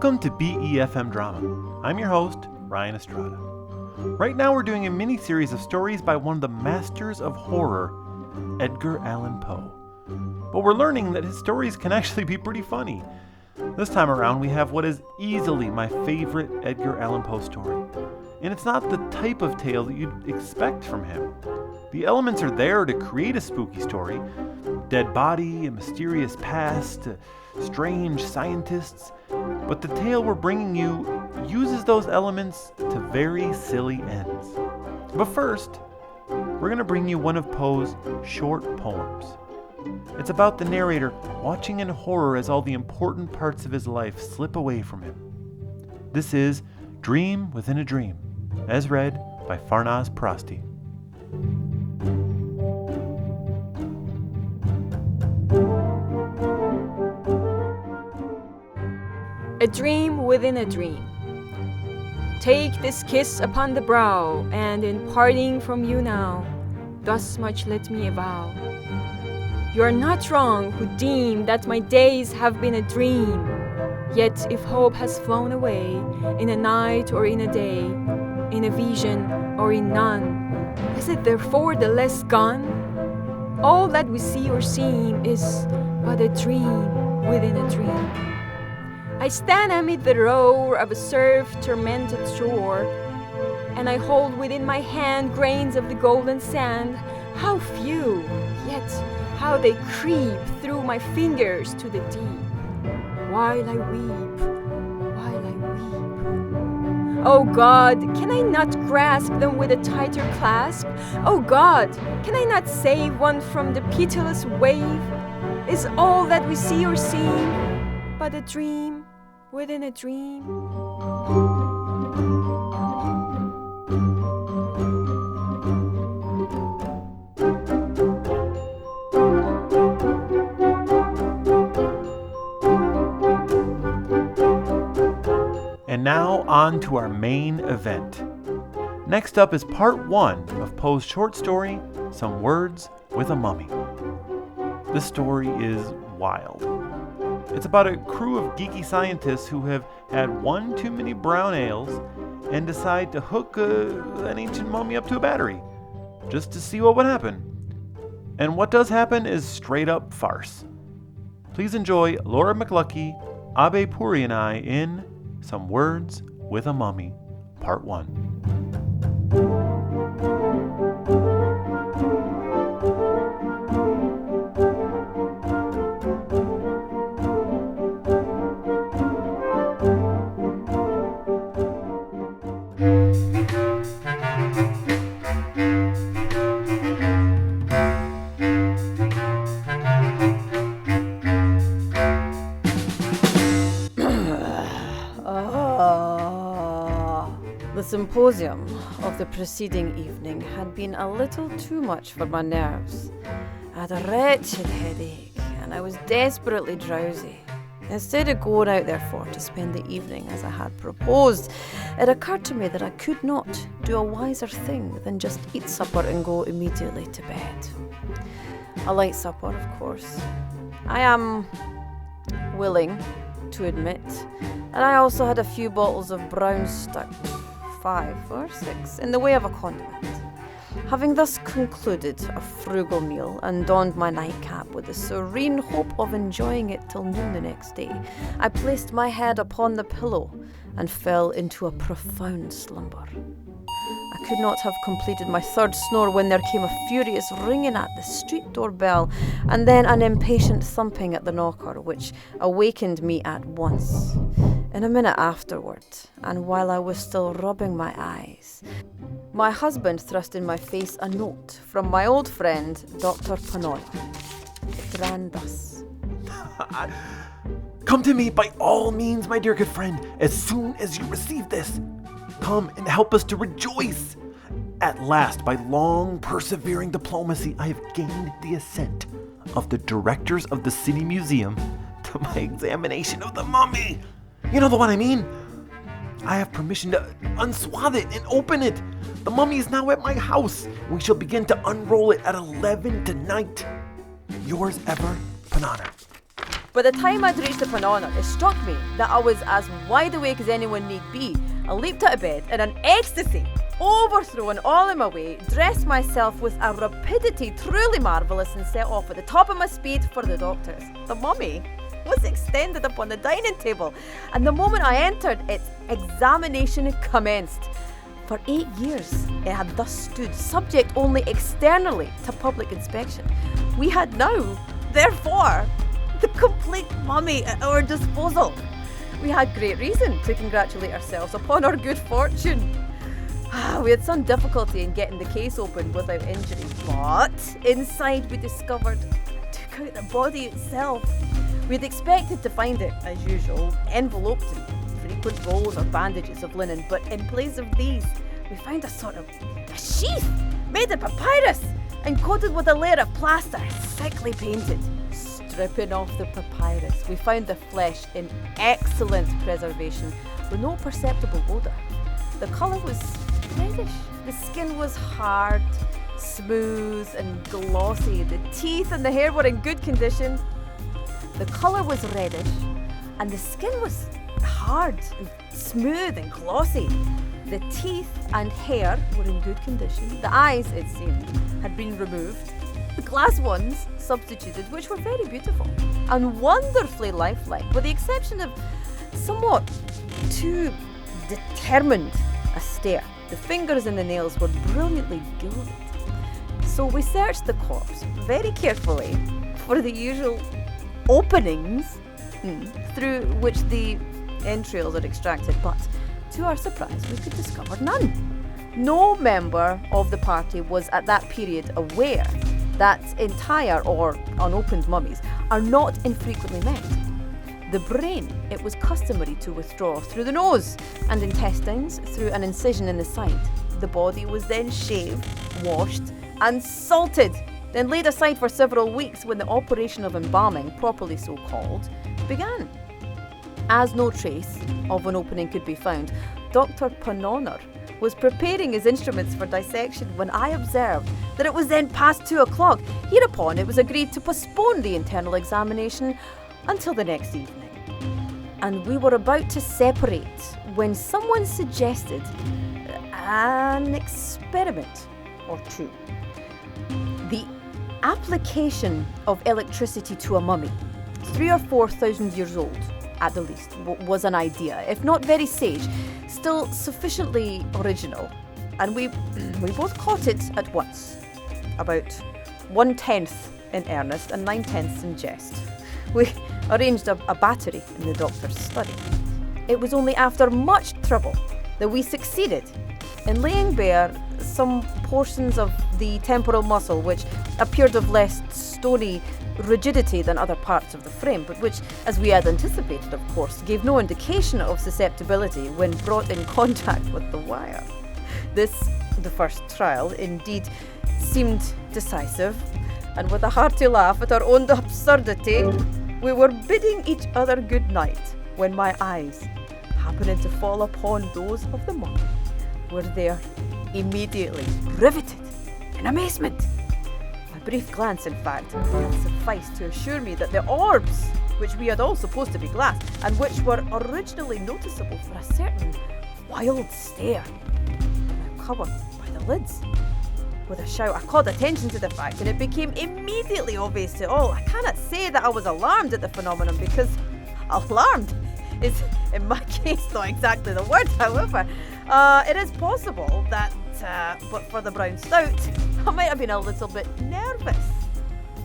Welcome to BeFM Drama. I'm your host, Ryan Estrada. Right now we're doing a mini-series of stories by one of the masters of horror, Edgar Allan Poe. But we're learning that his stories can actually be pretty funny. This time around we have what is easily my favorite Edgar Allan Poe story. And it's not the type of tale that you'd expect from him. The elements are there to create a spooky story. Dead body, a mysterious past, strange scientists. But the tale we're bringing you uses those elements to very silly ends. But first, we're going to bring you one of Poe's short poems. It's about the narrator watching in horror as all the important parts of his life slip away from him. This is Dream Within a Dream, as read by Farnaz Prosti. A dream within a dream. Take this kiss upon the brow, and in parting from you now, thus much let me avow. You are not wrong who deem that my days have been a dream. Yet if hope has flown away, in a night or in a day, in a vision or in none, is it therefore the less gone? All that we see or seem is but a dream within a dream. I stand amid the roar of a surf-tormented shore, and I hold within my hand grains of the golden sand. How few, yet how they creep through my fingers to the deep, while I weep, while I weep. Oh God, can I not grasp them with a tighter clasp? Oh God, can I not save one from the pitiless wave? Is all that we see or seem but a dream within a dream? And now on to our main event. Next up is part 1 of Poe's short story, Some Words with a Mummy. This story is wild. It's about a crew of geeky scientists who have had one too many brown ales and decide to hook an ancient mummy up to a battery, just to see what would happen. And what does happen is straight up farce. Please enjoy Laura McLucky, Abe Puri and I in Some Words with a Mummy, Part 1. The symposium of the preceding evening had been a little too much for my nerves. I had a wretched headache and I was desperately drowsy. Instead of going out therefore to spend the evening as I had proposed, it occurred to me that I could not do a wiser thing than just eat supper and go immediately to bed. A light supper, of course. I am willing to admit. And I also had a few bottles of brown stout, 5 or 6, in the way of a condiment. Having thus concluded a frugal meal and donned my nightcap with the serene hope of enjoying it till noon the next day, I placed my head upon the pillow and fell into a profound slumber. I could not have completed my third snore when there came a furious ringing at the street door bell, and then an impatient thumping at the knocker, which awakened me at once. In a minute afterward, and while I was still rubbing my eyes, my husband thrust in my face a note from my old friend, Dr. Panola. It ran thus. Come to me by all means, my dear good friend, as soon as you receive this. Come and help us to rejoice. At last, by long persevering diplomacy, I have gained the assent of the directors of the City Museum to my examination of the mummy. You know the one I mean? I have permission to unswathe it and open it. The mummy is now at my house. We shall begin to unroll it at 11 tonight. Yours ever, Panana. By the time I'd reached the Panona, it struck me that I was as wide awake as anyone need be. I leaped out of bed in an ecstasy, overthrown all in my way, dressed myself with a rapidity truly marvellous, and set off at the top of my speed for the doctor's. The mummy was extended upon the dining table, and the moment I entered, its examination commenced. For 8 years, it had thus stood, subject only externally to public inspection. We had now, therefore, the complete mummy at our disposal. We had great reason to congratulate ourselves upon our good fortune. We had some difficulty in getting the case open without injury, but inside we discovered, took out the body itself. We'd expected to find it, as usual, enveloped in frequent rolls or bandages of linen, but in place of these, we found a sheath made of papyrus and coated with a layer of plaster, thickly painted. Stripping off the papyrus, we found the flesh in excellent preservation with no perceptible odour. The colour was reddish. The skin was hard, smooth and glossy. The teeth and the hair were in good condition. The colour was reddish and the skin was hard and smooth and glossy. The teeth and hair were in good condition. The eyes, it seemed, had been removed. The glass ones substituted, which were very beautiful and wonderfully lifelike, with the exception of somewhat too determined a stare. The fingers and the nails were brilliantly gilded. So we searched the corpse very carefully for the usual openings through which the entrails are extracted, but to our surprise we could discover none. No member of the party was at that period aware that entire or unopened mummies are not infrequently met. The brain it was customary to withdraw through the nose, and intestines through an incision in the side. The body was then shaved, washed and salted, then laid aside for several weeks when the operation of embalming, properly so called, began. As no trace of an opening could be found, Dr. Panona was preparing his instruments for dissection when I observed that it was then past 2 o'clock. Hereupon it was agreed to postpone the internal examination until the next evening. And we were about to separate when someone suggested an experiment or two. The application of electricity to a mummy, 3,000 or 4,000 years old at the least, was an idea, if not very sage, still sufficiently original, and we both caught it at once, about 1/10 in earnest and 9/10 in jest. We arranged a battery in the doctor's study. It was only after much trouble that we succeeded in laying bare some portions of the temporal muscle which appeared of less stony rigidity than other parts of the frame, but which, as we had anticipated, of course, gave no indication of susceptibility when brought in contact with the wire. This, the first trial, indeed seemed decisive, and with a hearty laugh at our own absurdity, we were bidding each other good night when my eyes, happening to fall upon those of the mummy, were there immediately riveted in amazement. My brief glance, in fact, sufficed to assure me that the orbs, which we had all supposed to be glass, and which were originally noticeable for a certain wild stare, were now covered by the lids. With a shout, I called attention to the fact, and it became immediately obvious to all. I cannot say that I was alarmed at the phenomenon, because alarmed is, in my case, not exactly the word. However, it is possible that, but for the brown stout, I might have been a little bit nervous.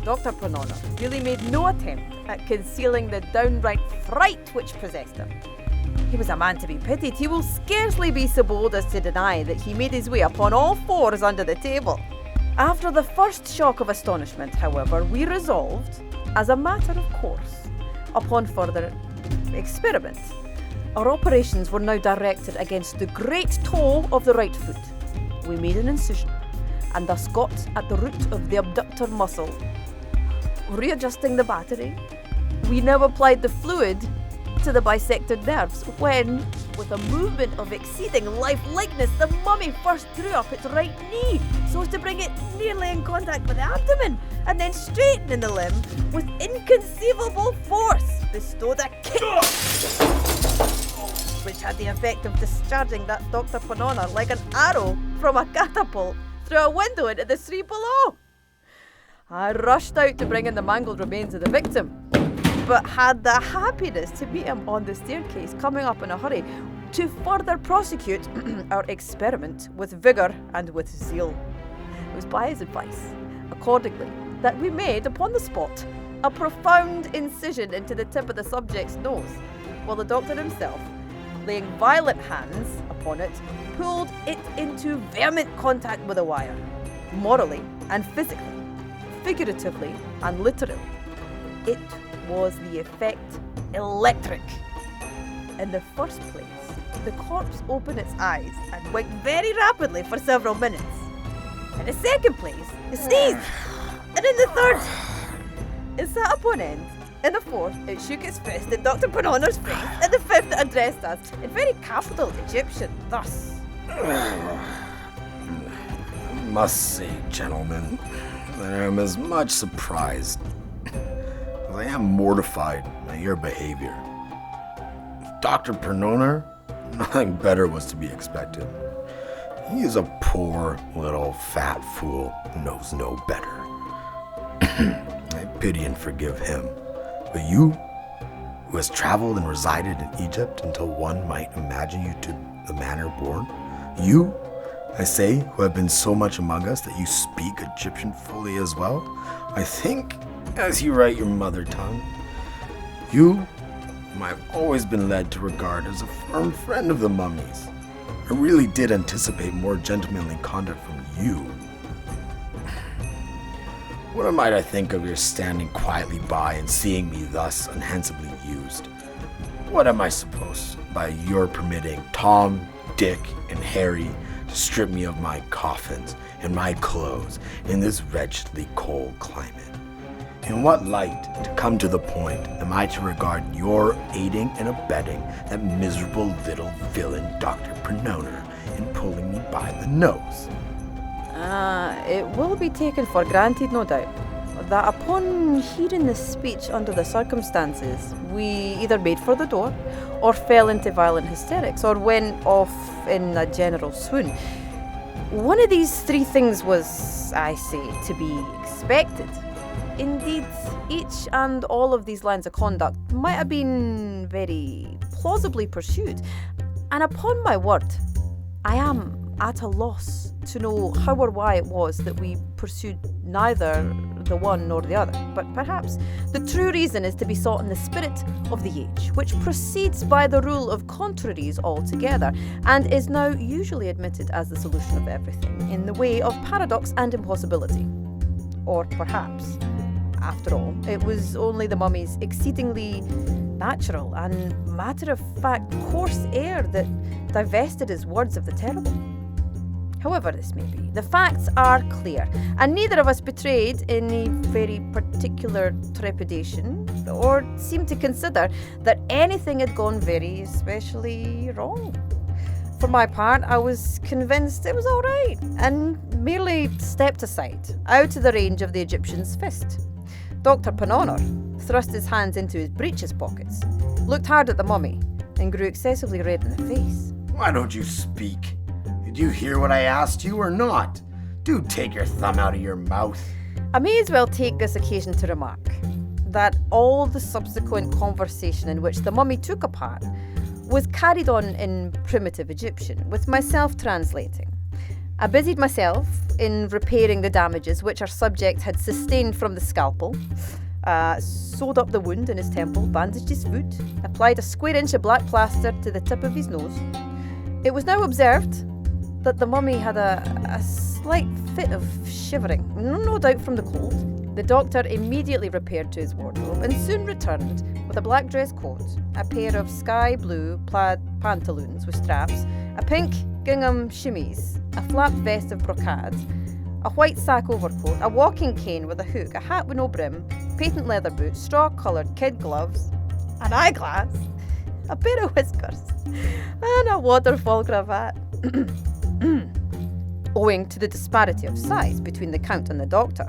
Dr. Panona really made no attempt at concealing the downright fright which possessed him. He was a man to be pitied. He will scarcely be so bold as to deny that he made his way upon all fours under the table. After the first shock of astonishment, however, we resolved, as a matter of course, upon further experiment. Our operations were now directed against the great toe of the right foot. We made an incision, and thus got at the root of the abductor muscle. Readjusting the battery, we now applied the fluid to the bisected nerves when, With a movement of exceeding lifelikeness, the mummy first threw up its right knee so as to bring it nearly in contact with the abdomen, and then straightening the limb with inconceivable force, bestowed a kick, which had the effect of discharging that Dr. Panona like an arrow from a catapult through a window into the street below. I rushed out to bring in the mangled remains of the victim, but had the happiness to meet him on the staircase, coming up in a hurry to further prosecute our experiment with vigour and with zeal. It was by his advice, accordingly, that we made, upon the spot, a profound incision into the tip of the subject's nose, while the doctor himself, laying violent hands upon it, pulled it into vehement contact with the wire, morally and physically, figuratively and literally. It was the effect electric. In the first place, the corpse opened its eyes and winked very rapidly for several minutes. In the second place, it sneezed. And in the third, it sat up on end. In the fourth, it shook its fist at Dr. Panona's face. And the fifth, it addressed us in very capital Egyptian, thus. I must say, gentlemen, that I am as much surprised as I am mortified by your behavior. Dr. Pernona, nothing better was to be expected. He is a poor little fat fool who knows no better. I pity and forgive him. But you, who has traveled and resided in Egypt until one might imagine you to the manner born, you, I say, who have been so much among us that you speak Egyptian fully as well, I think, as you write your mother tongue, you, whom I've always been led to regard as a firm friend of the mummies, I really did anticipate more gentlemanly conduct from you. What might I think of your standing quietly by and seeing me thus unhandsomely used? What am I supposed, by your permitting Tom, Dick, and Harry to strip me of my coffins and my clothes in this wretchedly cold climate? In what light, to come to the point, am I to regard your aiding and abetting that miserable little villain Dr. Pernona in pulling me by the nose? It will be taken for granted, no doubt, that upon hearing this speech under the circumstances, we either made for the door, or fell into violent hysterics, or went off in a general swoon. One of these three things was, I say, to be expected. Indeed, each and all of these lines of conduct might have been very plausibly pursued, and upon my word, I am at a loss to know how or why it was that we pursued neither the one nor the other. But perhaps the true reason is to be sought in the spirit of the age, which proceeds by the rule of contraries altogether, and is now usually admitted as the solution of everything in the way of paradox and impossibility. Or perhaps, after all, it was only the mummy's exceedingly natural and matter-of-fact coarse air that divested his words of the terrible. However this may be, the facts are clear, and neither of us betrayed any very particular trepidation or seemed to consider that anything had gone very especially wrong. For my part, I was convinced it was all right, and merely stepped aside, out of the range of the Egyptian's fist. Dr. Panonor thrust his hands into his breeches pockets, looked hard at the mummy, and grew excessively red in the face. Why don't you speak? Did you hear what I asked you or not? Do take your thumb out of your mouth. I may as well take this occasion to remark that all the subsequent conversation in which the mummy took a part was carried on in primitive Egyptian, with myself translating. I busied myself in repairing the damages which our subject had sustained from the scalpel, sewed up the wound in his temple, bandaged his foot, applied a square inch of black plaster to the tip of his nose. It was now observed that the mummy had a slight fit of shivering, no doubt from the cold. The doctor immediately repaired to his wardrobe and soon returned with a black dress coat, a pair of sky blue plaid pantaloons with straps, a pink gingham chemise, a flap vest of brocade, a white sack overcoat, a walking cane with a hook, a hat with no brim, patent leather boots, straw-coloured kid gloves, an eyeglass, a pair of whiskers, and a waterfall cravat. Owing to the disparity of size between the Count and the Doctor,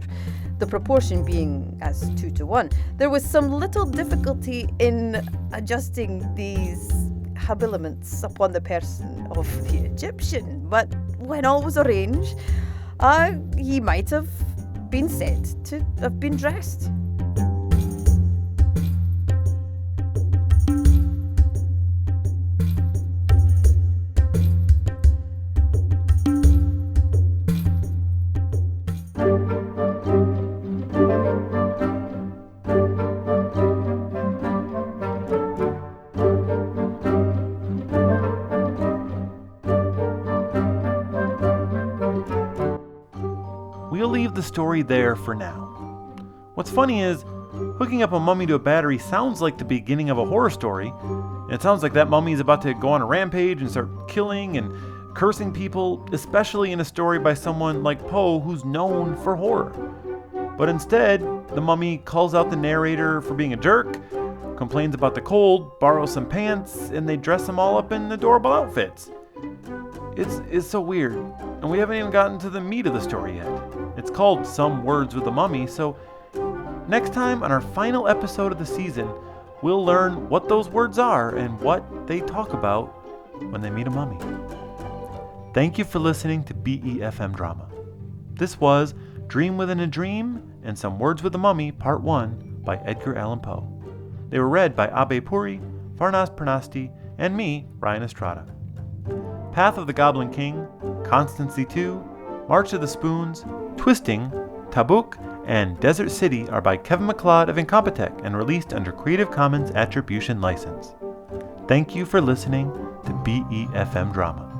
the proportion being as 2 to 1, there was some little difficulty in adjusting these habiliments upon the person of the Egyptian, but when all was arranged, he might have been said to have been dressed. We'll leave the story there for now. What's funny is, hooking up a mummy to a battery sounds like the beginning of a horror story. It sounds like that mummy is about to go on a rampage and start killing and cursing people, especially in a story by someone like Poe, who's known for horror. But instead, the mummy calls out the narrator for being a jerk, complains about the cold, borrows some pants, and they dress them all up in adorable outfits. It's so weird, and we haven't even gotten to the meat of the story yet. It's called Some Words with the Mummy, so next time on our final episode of the season, we'll learn what those words are and what they talk about when they meet a mummy. Thank you for listening to BeFM Drama. This was Dream Within a Dream and Some Words with the Mummy, Part 1 by Edgar Allan Poe. They were read by Abe Puri, Farnas Pernasti, and me, Ryan Estrada. Path of the Goblin King, Constancy 2, March of the Spoons, Twisting, Tabuk, and Desert City are by Kevin MacLeod of Incompetech and released under Creative Commons Attribution License. Thank you for listening to BeFM Drama.